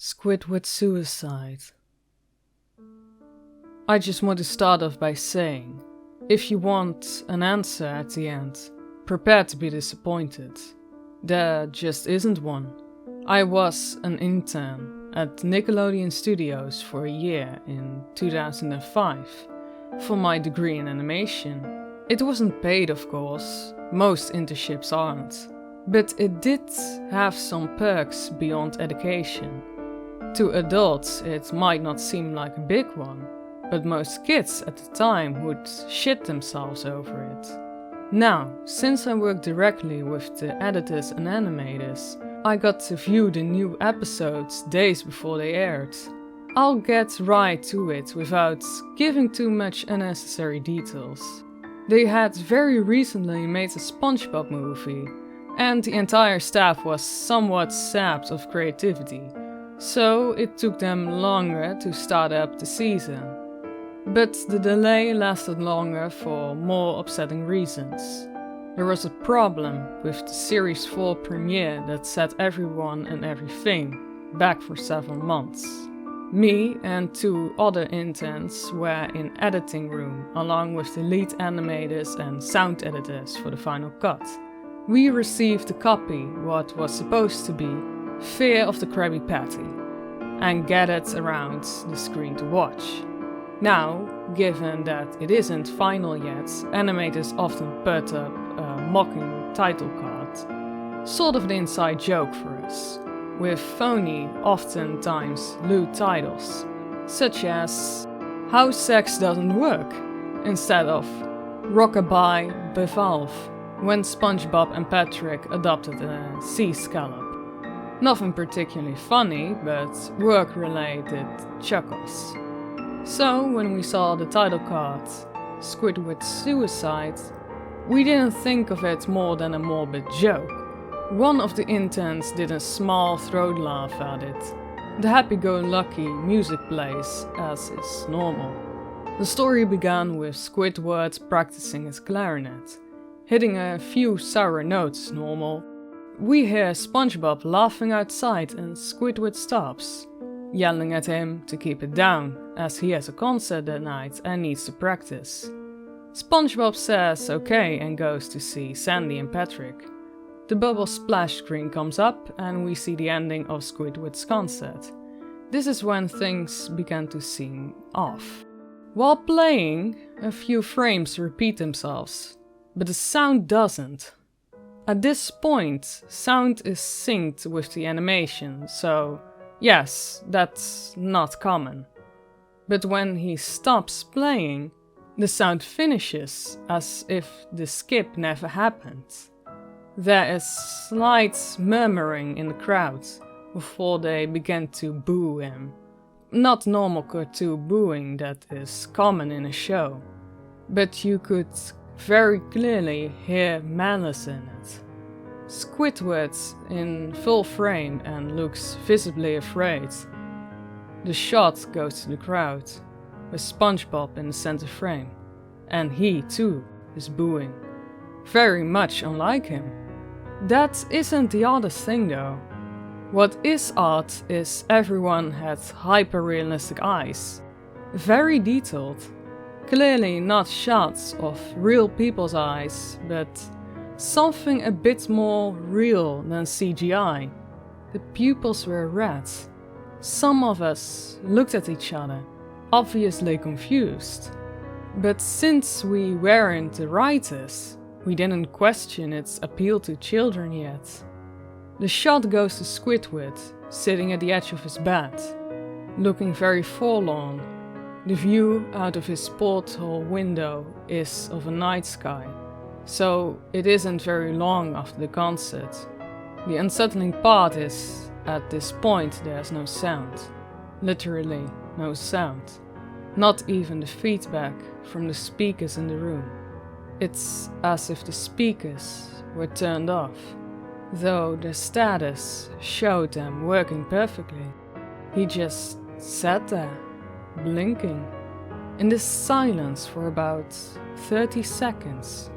Squidward suicide. I just want to start off by saying, if you want an answer at the end, prepare to be disappointed. There just isn't one. I was an intern at Nickelodeon Studios for a year in 2005 for my degree in animation. It wasn't paid, of course, most internships aren't, but it did have some perks beyond education. To adults it might not seem like a big one, but most kids at the time would shit themselves over it. Now, since I work directly with the editors and animators, I got to view the new episodes days before they aired. I'll get right to it without giving too much unnecessary details. They had very recently made a Spongebob movie, and the entire staff was somewhat sapped of creativity, so it took them longer to start up the season. But the delay lasted longer for more upsetting reasons. There was a problem with the Series 4 premiere that set everyone and everything back for several months. Me and two other interns were in editing room along with the lead animators and sound editors for the final cut. We received a copy what was supposed to be Fear of the Krabby Patty and gathered around the screen to watch. Now, given that it isn't final yet, animators often put up a mocking title card, sort of the inside joke for us, with phony, oftentimes lewd titles, such as How Sex Doesn't Work, instead of Rockabye Bevalve, when Spongebob and Patrick adopted a sea scallop. Nothing particularly funny, but work-related chuckles. So, when we saw the title card, Squidward Suicide, we didn't think of it more than a morbid joke. One of the interns did a small throat laugh at it. The happy-go-lucky music plays, as is normal. The story began with Squidward practicing his clarinet, hitting a few sour notes normal. We hear Spongebob laughing outside and Squidward stops, yelling at him to keep it down, as he has a concert that night and needs to practice. Spongebob says okay and goes to see Sandy and Patrick. The bubble splash screen comes up and we see the ending of Squidward's concert. This is when things began to seem off. While playing, a few frames repeat themselves, but the sound doesn't. At this point, sound is synced with the animation, so yes, that's not common. But when he stops playing, the sound finishes as if the skip never happened. There is slight murmuring in the crowd before they begin to boo him. Not normal cartoon booing that is common in a show, but you could very clearly hear malice in it. Squidward's in full frame and looks visibly afraid. The shot goes to the crowd, with SpongeBob in the center frame, and he too is booing. Very much unlike him. That isn't the oddest thing though. What is odd is everyone had hyper-realistic eyes. Very detailed. Clearly not shots of real people's eyes, but something a bit more real than CGI. The pupils were red. Some of us looked at each other, obviously confused. But since we weren't the writers, we didn't question its appeal to children yet. The shot goes to Squidward, sitting at the edge of his bed, looking very forlorn. The view out of his porthole window is of a night sky, so it isn't very long after the concert. The unsettling part is, at this point there's no sound. Literally no sound. Not even the feedback from the speakers in the room. It's as if the speakers were turned off, though their status showed them working perfectly. He just sat there, blinking, in this silence for about 30 seconds.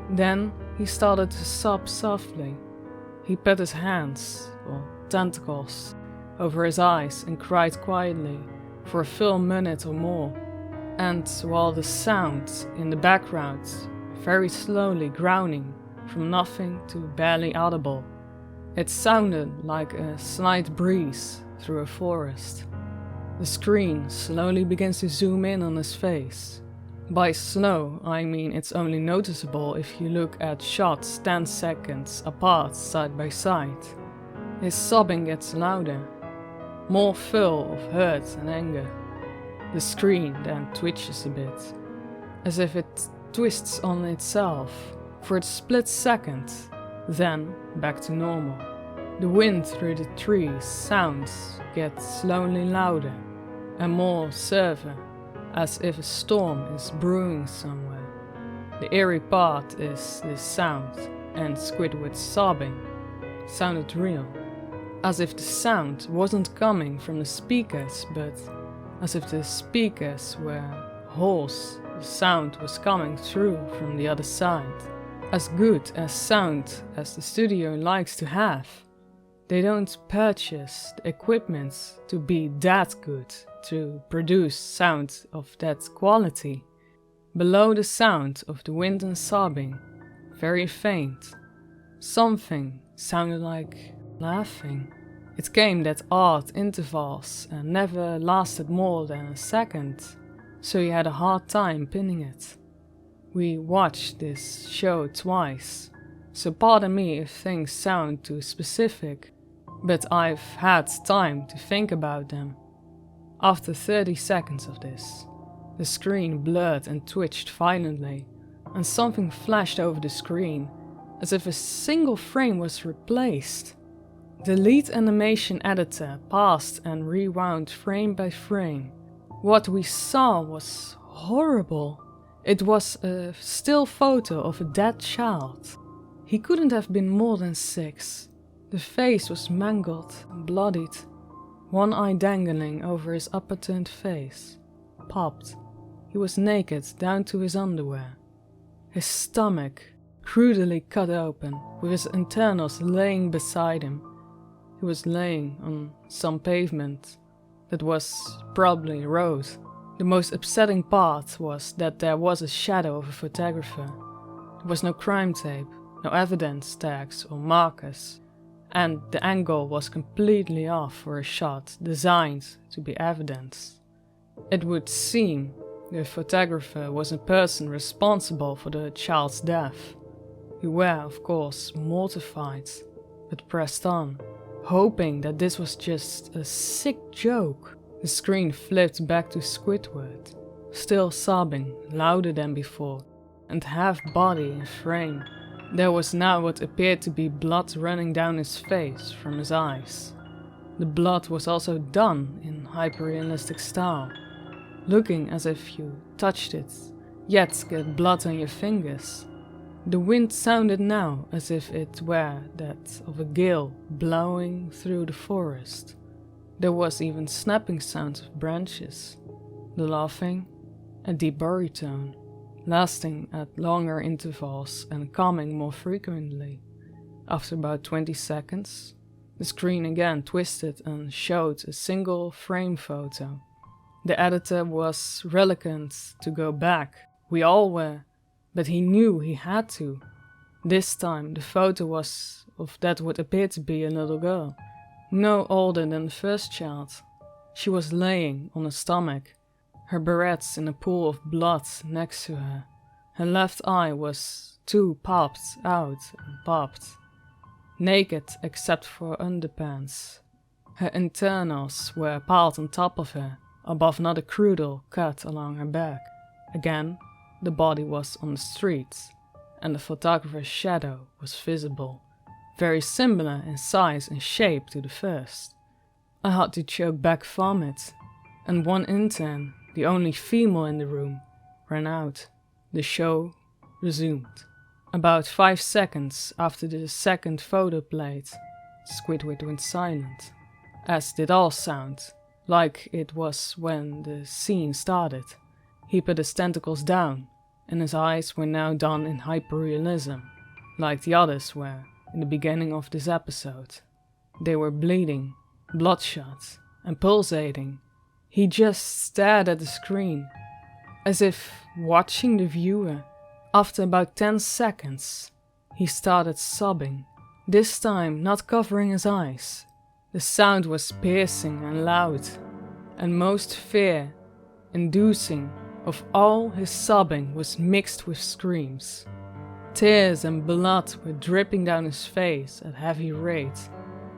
Then he started to sob softly. He put his hands, or tentacles, over his eyes and cried quietly for a full minute or more. And while the sound in the background, very slowly grounding from nothing to barely audible, it sounded like a slight breeze through a forest. The screen slowly begins to zoom in on his face. By slow, I mean it's only noticeable if you look at shots 10 seconds apart side by side. His sobbing gets louder, more full of hurt and anger. The screen then twitches a bit, as if it twists on itself for a split second, then back to normal. The wind through the trees sounds get slowly louder and more severe, as if a storm is brewing somewhere. The eerie part is this sound, and Squidward's sobbing sounded real, as if the sound wasn't coming from the speakers, but as if the speakers were holes the sound was coming through from the other side. As good as sound as the studio likes to have, they don't purchase the equipment to be that good to produce sound of that quality. Below the sound of the wind and sobbing, very faint, something sounded like laughing. It came at odd intervals and never lasted more than a second, so you had a hard time pinning it. We watched this show twice, so pardon me if things sound too specific, but I've had time to think about them. After 30 seconds of this, the screen blurred and twitched violently, and something flashed over the screen, as if a single frame was replaced. The lead animation editor passed and rewound frame by frame. What we saw was horrible. It was a still photo of a dead child. He couldn't have been more than 6. The face was mangled and bloodied, one eye dangling over his upturned face, popped. He was naked down to his underwear. His stomach crudely cut open, with his internals laying beside him. He was laying on some pavement that was probably a road. The most upsetting part was that there was a shadow of a photographer. There was no crime tape, no evidence tags or markers, and the angle was completely off for a shot designed to be evidence. It would seem the photographer was a person responsible for the child's death. We were, of course, mortified, but pressed on, hoping that this was just a sick joke. The screen flipped back to Squidward, still sobbing louder than before, and half body in frame. There was now what appeared to be blood running down his face from his eyes. The blood was also done in hyper-realistic style, looking as if you touched it, yet get blood on your fingers. The wind sounded now as if it were that of a gale blowing through the forest. There was even snapping sounds of branches, the laughing, a deep baritone, lasting at longer intervals and coming more frequently. After about 20 seconds, the screen again twisted and showed a single frame photo. The editor was reluctant to go back. We all were, but he knew he had to. This time the photo was of that what appeared to be a little girl, no older than the first child. She was laying on her stomach, her barrettes in a pool of blood next to her. Her left eye was too popped out and popped, naked except for underpants. Her internals were piled on top of her, above another cruel cut along her back. Again, the body was on the streets, and the photographer's shadow was visible, very similar in size and shape to the first. I had to choke back vomit, and one intern, the only female in the room, ran out. The show resumed. About 5 seconds after the second photo played, Squidward went silent, as did all sound, like it was when the scene started. He put his tentacles down, and his eyes were now done in hyperrealism, like the others were in the beginning of this episode. They were bleeding, bloodshot and pulsating. He just stared at the screen, as if watching the viewer. After about 10 seconds, he started sobbing, this time not covering his eyes. The sound was piercing and loud, and most fear-inducing of all his sobbing was mixed with screams. Tears and blood were dripping down his face at heavy rate.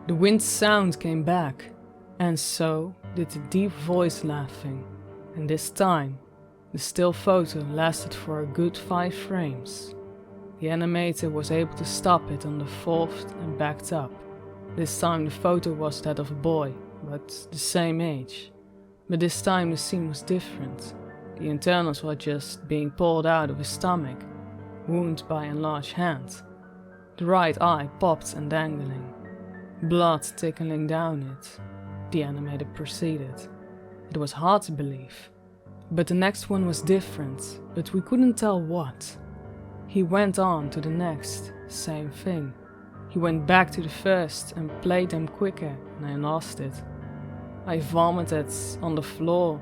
The wind sound came back, and so did the deep voice laughing, and this time the still photo lasted for a good 5 frames. The animator was able to stop it on the 4th and backed up. This time the photo was that of a boy, but the same age. But this time the scene was different. The internals were just being pulled out of his stomach, wounded by a large hand. The right eye popped and dangling, blood tickling down it. The animator proceeded. It was hard to believe. But the next one was different, but we couldn't tell what. He went on to the next, same thing. He went back to the first and played them quicker, and I lost it. I vomited on the floor,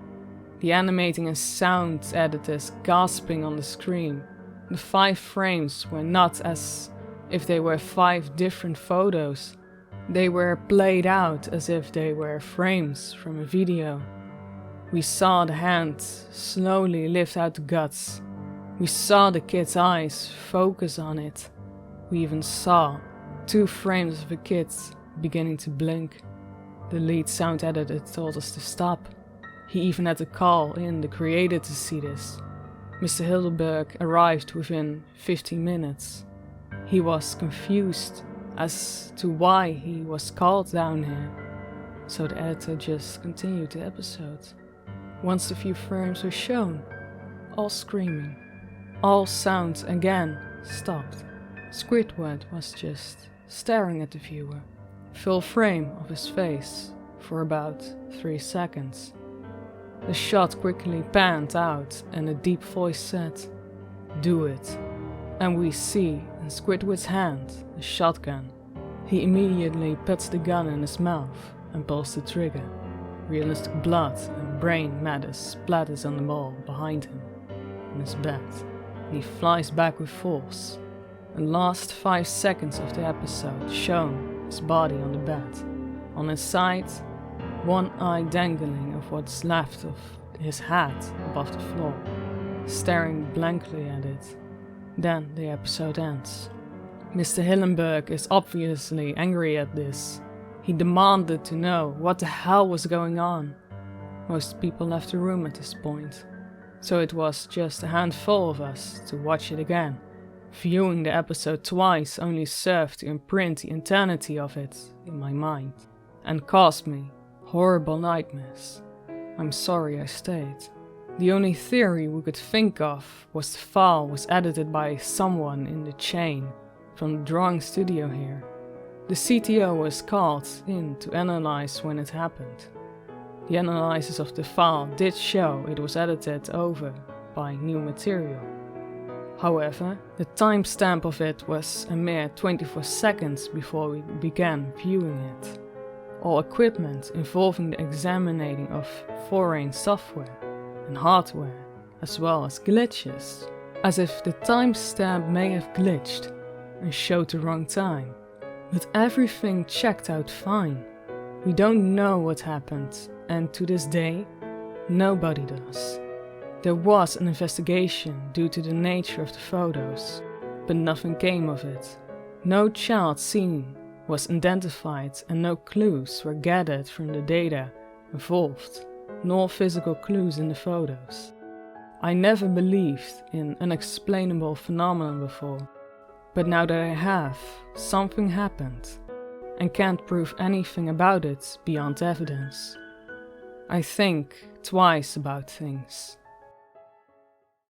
the animating and sound editors gasping on the screen. The 5 frames were not as if they were 5 different photos. They were played out as if they were frames from a video. We saw the hand slowly lift out the guts. We saw the kid's eyes focus on it. We even saw 2 frames of a kid beginning to blink. The lead sound editor told us to stop. He even had to call in the creator to see this. Mr. Hildenberg arrived within 15 minutes. He was confused as to why he was called down here, so the editor just continued the episode. Once the few frames were shown, all screaming, all sounds again stopped. Squidward was just staring at the viewer, full frame of his face, for about 3 seconds. The shot quickly panned out and a deep voice said, "Do it." And we see in Squidward's hand a shotgun. He immediately puts the gun in his mouth and pulls the trigger. Realistic blood and brain matter splatters on the wall behind him, on his bed. He flies back with force. The last 5 seconds of the episode shown his body on the bed. On his side, one eye dangling of what's left of his hat above the floor, staring blankly at it. Then the episode ends. Mr. Hillenberg is obviously angry at this. He demanded to know what the hell was going on. Most people left the room at this point, so it was just a handful of us to watch it again. Viewing the episode twice only served to imprint the eternity of it in my mind, and caused me horrible nightmares. I'm sorry I stayed. The only theory we could think of was the file was edited by someone in the chain from the drawing studio here. The CTO was called in to analyze when it happened. The analysis of the file did show it was edited over by new material. However, the timestamp of it was a mere 24 seconds before we began viewing it. All equipment involving the examining of foreign software and hardware, as well as glitches, as if the timestamp may have glitched and showed the wrong time. But everything checked out fine. We don't know what happened, and to this day, nobody does. There was an investigation due to the nature of the photos, but nothing came of it. No child seen was identified and no clues were gathered from the data involved, nor physical clues in the photos. I never believed in unexplainable phenomena before, but now that I have, something happened, and can't prove anything about it beyond evidence. I think twice about things.